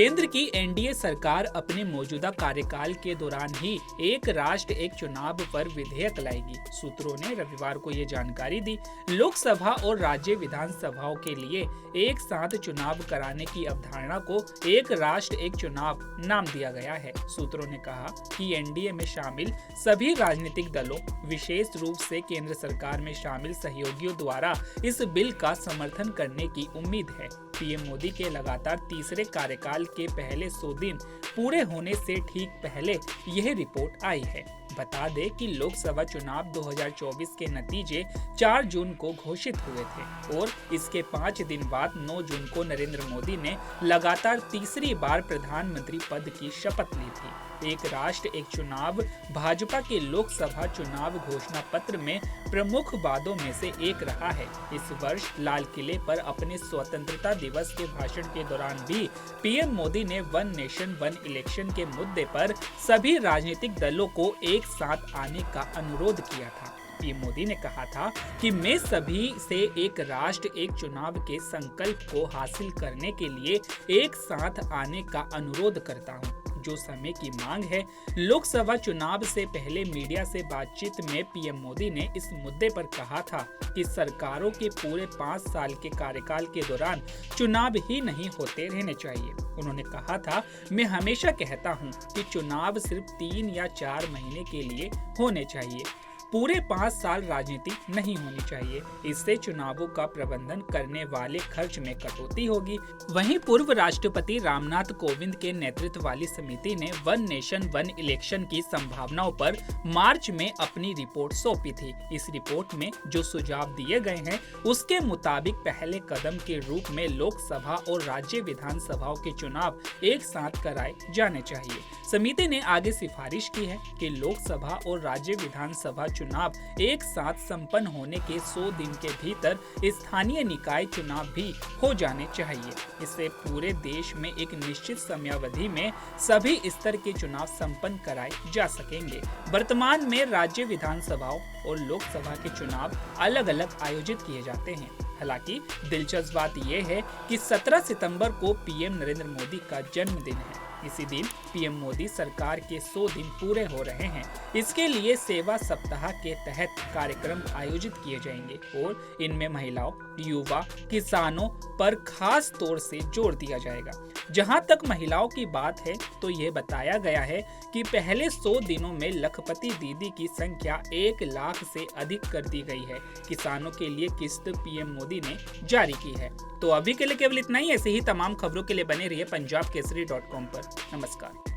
केंद्र की एनडीए सरकार अपने मौजूदा कार्यकाल के दौरान ही एक राष्ट्र एक चुनाव पर विधेयक लाएगी। सूत्रों ने रविवार को ये जानकारी दी। लोकसभा और राज्य विधानसभाओं के लिए एक साथ चुनाव कराने की अवधारणा को एक राष्ट्र एक चुनाव नाम दिया गया है। सूत्रों ने कहा कि एनडीए में शामिल सभी राजनीतिक दलों, विशेष रूप से केंद्र सरकार में शामिल सहयोगियों द्वारा इस बिल का समर्थन करने की उम्मीद है। पीएम मोदी के लगातार तीसरे कार्यकाल के पहले 100 दिन पूरे होने से ठीक पहले यह रिपोर्ट आई है। बता दें कि लोकसभा चुनाव 2024 के नतीजे 4 जून को घोषित हुए थे और इसके 5 दिन बाद 9 जून को नरेंद्र मोदी ने लगातार तीसरी बार प्रधानमंत्री पद की शपथ ली थी। एक राष्ट्र एक चुनाव भाजपा के लोकसभा चुनाव घोषणा पत्र में प्रमुख वादों में से एक रहा है। इस वर्ष लाल किले पर अपने स्वतंत्रता दिवस के भाषण के दौरान भी पीएम मोदी ने वन नेशन वन इलेक्शन के मुद्दे पर सभी राजनीतिक दलों को एक साथ आने का अनुरोध किया था। पीएम मोदी ने कहा था कि मैं सभी से एक राष्ट्र एक चुनाव के संकल्प को हासिल करने के लिए एक साथ आने का अनुरोध करता हूं, जो समय की मांग है। लोकसभा चुनाव से पहले मीडिया से बातचीत में पीएम मोदी ने इस मुद्दे पर कहा था कि सरकारों के पूरे 5 साल के कार्यकाल के दौरान चुनाव ही नहीं होते रहने चाहिए। उन्होंने कहा था, मैं हमेशा कहता हूं कि चुनाव सिर्फ 3 या 4 महीने के लिए होने चाहिए, पूरे 5 साल राजनीति नहीं होनी चाहिए। इससे चुनावों का प्रबंधन करने वाले खर्च में कटौती होगी। वहीं पूर्व राष्ट्रपति रामनाथ कोविंद के नेतृत्व वाली समिति ने वन नेशन वन इलेक्शन की संभावनाओं पर मार्च में अपनी रिपोर्ट सौंपी थी। इस रिपोर्ट में जो सुझाव दिए गए हैं उसके मुताबिक पहले कदम के रूप में लोकसभा और राज्य विधानसभाओं के चुनाव एक साथ कराए जाने चाहिए। समिति ने आगे सिफारिश की है कि लोकसभा और राज्य विधानसभा चुनाव एक साथ संपन्न होने के 100 दिन के भीतर स्थानीय निकाय चुनाव भी हो जाने चाहिए। इससे पूरे देश में एक निश्चित समयावधि में सभी स्तर के चुनाव संपन्न कराए जा सकेंगे। वर्तमान में राज्य विधानसभाओं और लोकसभा के चुनाव अलग अलग आयोजित किए जाते हैं। हालांकि दिलचस्प बात यह है कि 17 सितंबर को पीएम नरेंद्र मोदी का जन्मदिन है। इसी दिन पीएम मोदी सरकार के 100 दिन पूरे हो रहे हैं। इसके लिए सेवा सप्ताह के तहत कार्यक्रम आयोजित किए जाएंगे और इनमें महिलाओं, युवा, किसानों पर खास तौर से जोर दिया जाएगा। जहां तक महिलाओं की बात है तो ये बताया गया है कि पहले 100 दिनों में लखपति दीदी की संख्या 1 लाख से अधिक कर दी गई है। किसानों के लिए किस्त पीएम मोदी ने जारी की है। तो अभी के लिए केवल इतना ही। ऐसे ही तमाम खबरों के लिए बने रहिए पंजाबकेसरी.com पर। नमस्कार।